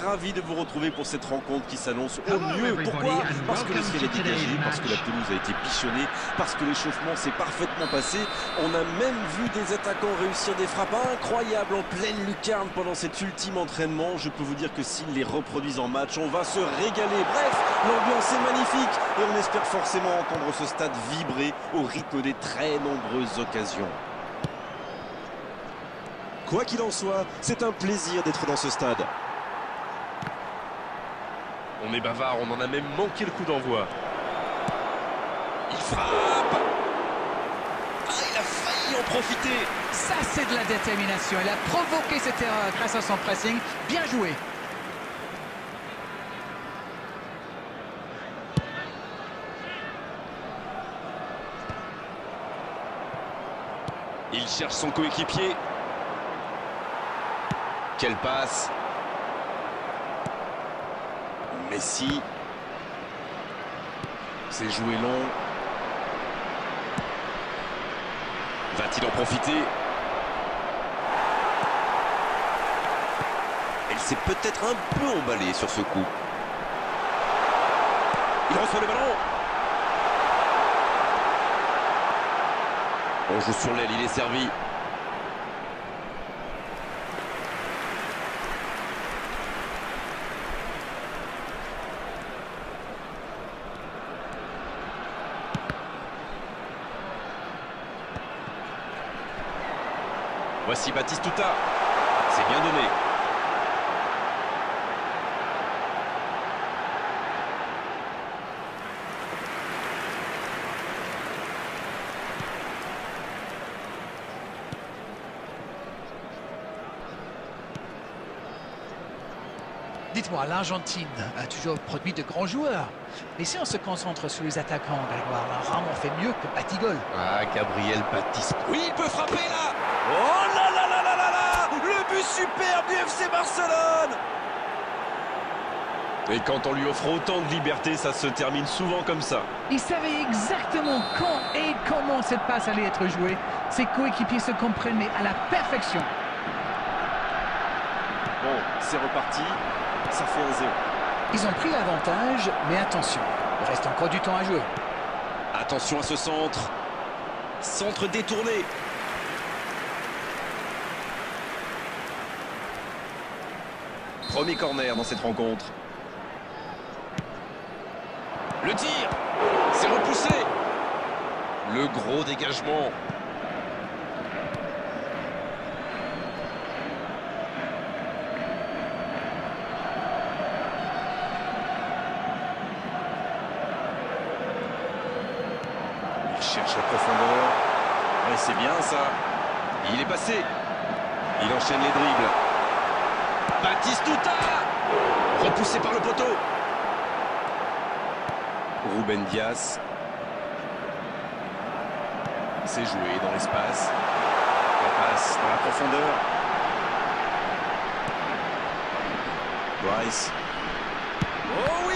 ravi de vous retrouver pour cette rencontre qui s'annonce au mieux. Pourquoi? Parce que le ciel est dégagé, parce que la pelouse a été bichonnée, parce que l'échauffement s'est parfaitement passé. On a même vu des attaquants réussir des frappes incroyables en pleine lucarne pendant cet ultime entraînement. Je peux vous dire que s'ils les reproduisent en match, on va se régaler. Bref, l'ambiance est magnifique et on espère forcément entendre ce stade vibrer au rythme des très nombreuses occasions. Quoi qu'il en soit, c'est un plaisir d'être dans ce stade. On est bavard, on en a même manqué le coup d'envoi. Il frappe. Il a failli en profiter. Ça, c'est de la détermination. Il a provoqué cette erreur grâce à son pressing. Bien joué. Il cherche son coéquipier. Quelle passe. Messi. C'est joué long. Va-t-il en profiter? Elle s'est peut-être un peu emballée sur ce coup. Il reçoit le ballon. On joue sur l'aile, il est servi. Voici Batistuta. C'est bien donné. Dites-moi, l'Argentine a toujours produit de grands joueurs. Mais si on se concentre sur les attaquants, Grégoire, là, rarement fait mieux que Batigol. Ah, Gabriel Baptiste. Oui, il peut frapper là. Oh là là là là là là. Le but superbe du FC Barcelone. Et quand on lui offre autant de liberté, ça se termine souvent comme ça. Il savait exactement quand et comment cette passe allait être jouée. Ses coéquipiers se comprenaient à la perfection. Bon, c'est reparti. Ça fait 1-0. Ils ont pris l'avantage, mais attention, il reste encore du temps à jouer. Attention à ce centre. Centre détourné. Premier corner dans cette rencontre. Le tir. C'est repoussé. Le gros dégagement. Il cherche la profondeur. Ouais, c'est bien ça. Il est passé. Il enchaîne les dribbles. Batistuta. Repoussé par le poteau. Ruben Dias. C'est joué dans l'espace. La passe dans la profondeur. Bryce. Oh oui!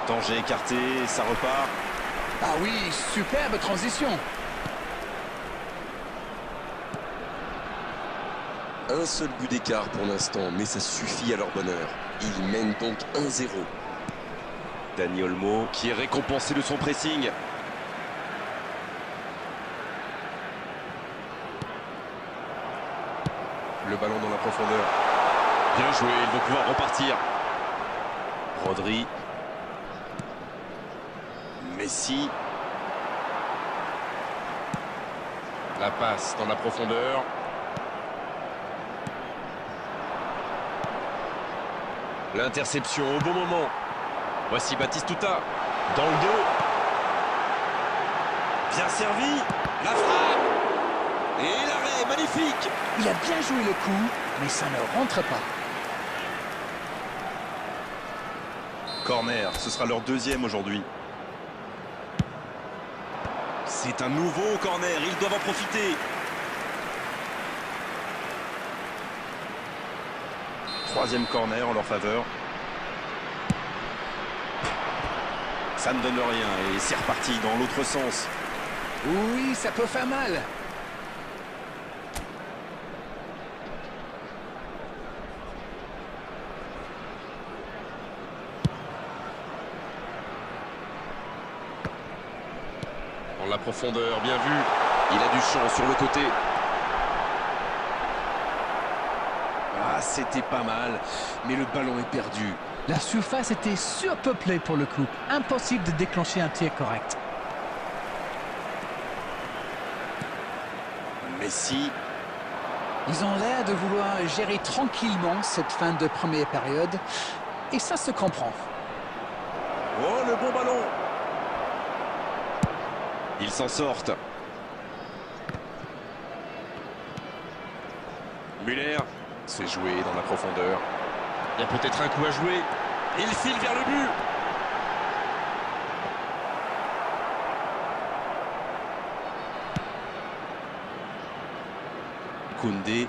Danger écarté, ça repart. Ah oui, superbe transition. Un seul but d'écart pour l'instant, mais ça suffit à leur bonheur. Ils mènent donc 1-0. Dani Olmo qui est récompensé de son pressing. Le ballon dans la profondeur. Bien joué, ils vont pouvoir repartir. Rodri. Messi. La passe dans la profondeur. L'interception au bon moment. Voici Batistuta. Dans le dos. Bien servi. La frappe. Et l'arrêt, magnifique. Il a bien joué le coup, mais ça ne rentre pas. Corner, ce sera leur deuxième aujourd'hui. C'est un nouveau corner, ils doivent en profiter. troisième corner en leur faveur. Ça ne donne rien et c'est reparti dans l'autre sens. Oui, ça peut faire mal. Dans la profondeur, bien vu. Il a du champ sur le côté. Ah, c'était pas mal, mais le ballon est perdu. La surface était surpeuplée pour le coup. Impossible de déclencher un tir correct. Messi. Ils ont l'air de vouloir gérer tranquillement cette fin de première période. Et ça se comprend. Oh, le bon ballon. Ils s'en sortent. Müller. C'est joué dans la profondeur. Il y a peut-être un coup à jouer. Il file vers le but. Koundé.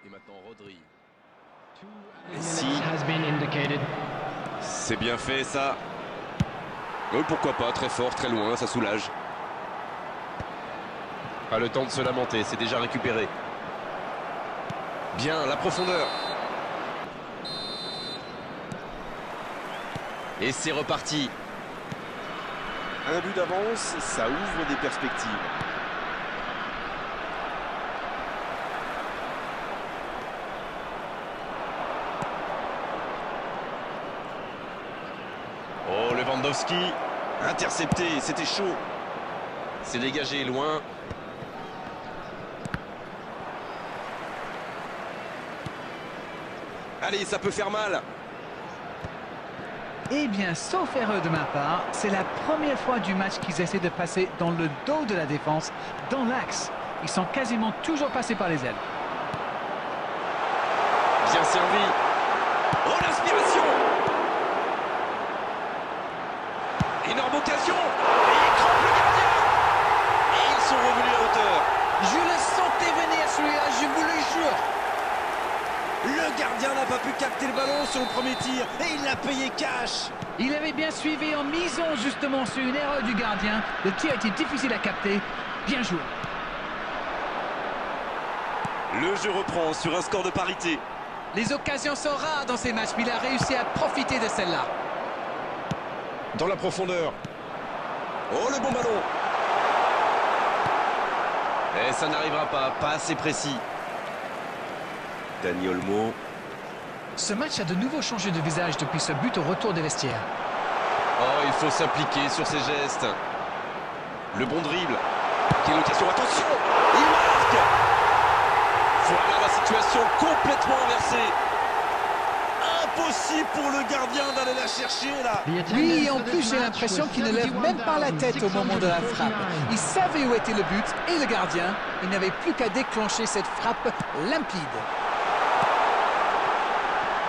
Et maintenant Rodri. Messi. C'est bien fait ça. Pourquoi pas, très fort, très loin, ça soulage. Pas le temps de se lamenter, c'est déjà récupéré. Bien, la profondeur. Et c'est reparti. Un but d'avance, ça ouvre des perspectives. Oh, Lewandowski. Intercepté, c'était chaud. C'est dégagé loin. Allez, ça peut faire mal. Eh bien, sauf erreur de ma part, c'est la première fois du match qu'ils essaient de passer dans le dos de la défense, dans l'axe. Ils sont quasiment toujours passés par les ailes. Bien servi. Oh, l'inspiration. Énorme occasion. Et il trempe le gardien. Et ils sont revenus à hauteur. Je le sentais venir celui-là, je vous le jure. Le gardien n'a pas pu capter le ballon sur le premier tir et il l'a payé cash. Il avait bien suivi en misant justement sur une erreur du gardien. Le tir était difficile à capter. Bien joué. Le jeu reprend sur un score de parité. Les occasions sont rares dans ces matchs, mais il a réussi à profiter de celle-là. Dans la profondeur. Oh, le bon ballon. Et ça n'arrivera pas assez précis. Dani Olmo. Ce match a de nouveau changé de visage depuis ce but au retour des vestiaires. Oh, il faut s'appliquer sur ses gestes. Le bon dribble. Quelle occasion, attention. Il marque. Voilà la situation complètement inversée. Impossible pour le gardien d'aller la chercher là. Oui, en plus j'ai l'impression qu'il ne lève même pas la tête au moment de la frappe. Il savait où était le but et le gardien. Il n'avait plus qu'à déclencher cette frappe limpide.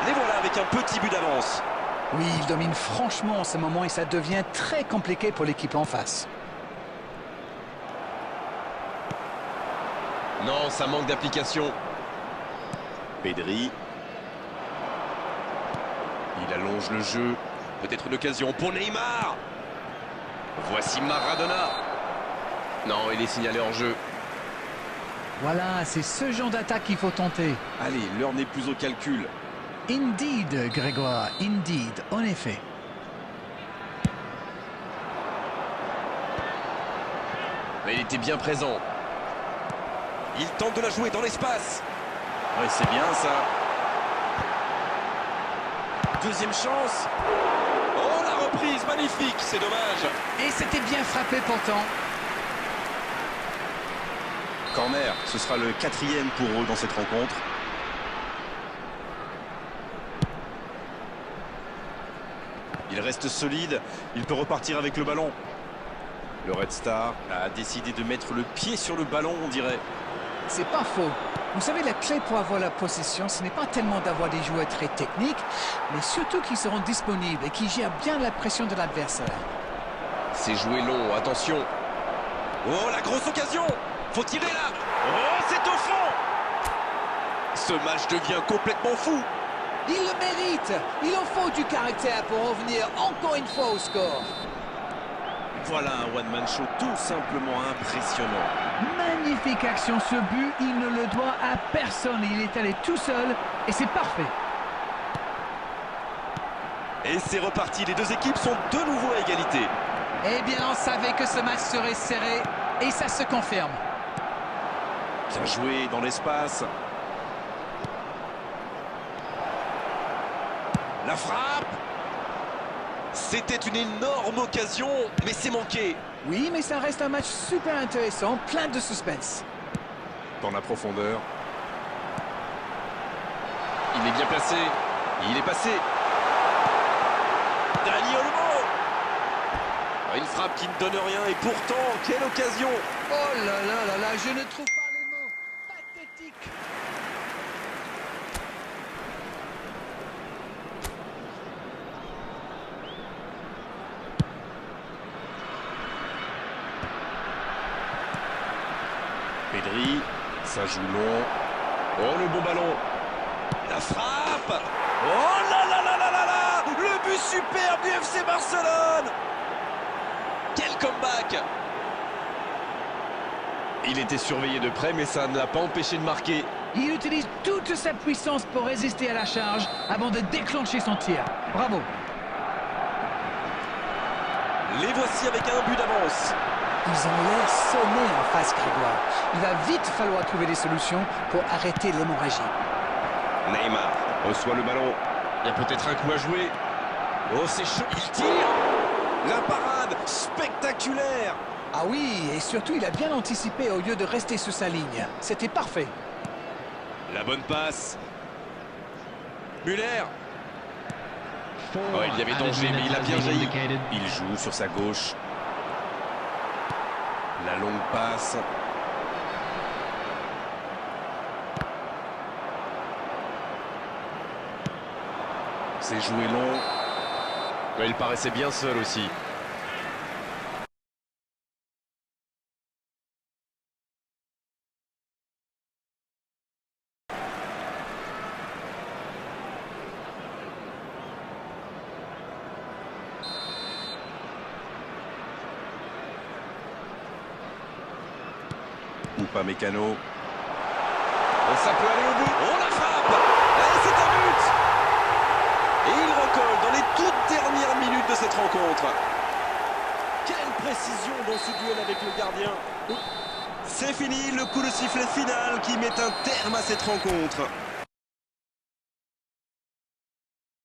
Les voilà avec un petit but d'avance. Oui, il domine franchement en ce moment et ça devient très compliqué pour l'équipe en face. Non, ça manque d'application. Pedri. Il allonge le jeu. Peut-être une occasion pour Neymar. Voici Maradona. Non, il est signalé hors jeu. Voilà, c'est ce genre d'attaque qu'il faut tenter. Allez, l'heure n'est plus au calcul. Indeed, Grégoire, indeed, en effet. Mais il était bien présent. Il tente de la jouer dans l'espace. Oui, c'est bien ça. Deuxième chance. Oh, la reprise, magnifique, c'est dommage. Et c'était bien frappé pourtant. Corner, ce sera le 4e pour eux dans cette rencontre. Il reste solide, il peut repartir avec le ballon. Le Red Star a décidé de mettre le pied sur le ballon, on dirait. C'est pas faux. Vous savez, la clé pour avoir la possession, ce n'est pas tellement d'avoir des joueurs très techniques, mais surtout qui seront disponibles et qui gèrent bien la pression de l'adversaire. C'est joué long, attention. Oh, la grosse occasion. Faut tirer là. Oh, c'est au fond. Ce match devient complètement fou. Il le mérite. Il en faut du caractère pour revenir encore une fois au score. Voilà un one-man show tout simplement impressionnant. Magnifique action, ce but, il ne le doit à personne. Il est allé tout seul et c'est parfait. Et c'est reparti, les deux équipes sont de nouveau à égalité. Eh bien, on savait que ce match serait serré et ça se confirme. Bien joué dans l'espace. La frappe. C'était une énorme occasion, mais c'est manqué. Oui, mais ça reste un match super intéressant, plein de suspense. Dans la profondeur. Il est bien placé. Il est passé. Dani Olmo. Une frappe qui ne donne rien et Pourtant, quelle occasion. Oh là là là là, je ne trouve pas les mots. Pathétique. Pedri, ça joue long. Oh, le bon ballon. La frappe. Oh là là là là là là. Le but superbe du FC Barcelone. Quel comeback! Il était surveillé de près, mais ça ne l'a pas empêché de marquer. Il utilise toute sa puissance pour résister à la charge avant de déclencher son tir. Bravo. Les voici avec un but d'avance. Ils ont l'air sonnés en face, Grégoire. Il va vite falloir trouver des solutions pour arrêter l'hémorragie. Neymar reçoit le ballon. Il y a peut-être un coup à jouer. Oh, c'est chaud, il tire! La parade spectaculaire. Ah oui, et surtout, il a bien anticipé au lieu de rester sur sa ligne. C'était parfait. La bonne passe. Müller. Oh, il y avait danger, mais il a bien jailli. Il joue sur sa gauche. La longue passe. C'est joué long. Mais il paraissait bien seul aussi. Upamecano. Oh, ça peut aller au bout. Oh la frappe. Et c'est un but. Et il recolle dans les toutes dernières minutes de cette rencontre. Quelle précision dans ce duel avec le gardien. C'est fini, le coup de sifflet final qui met un terme à cette rencontre.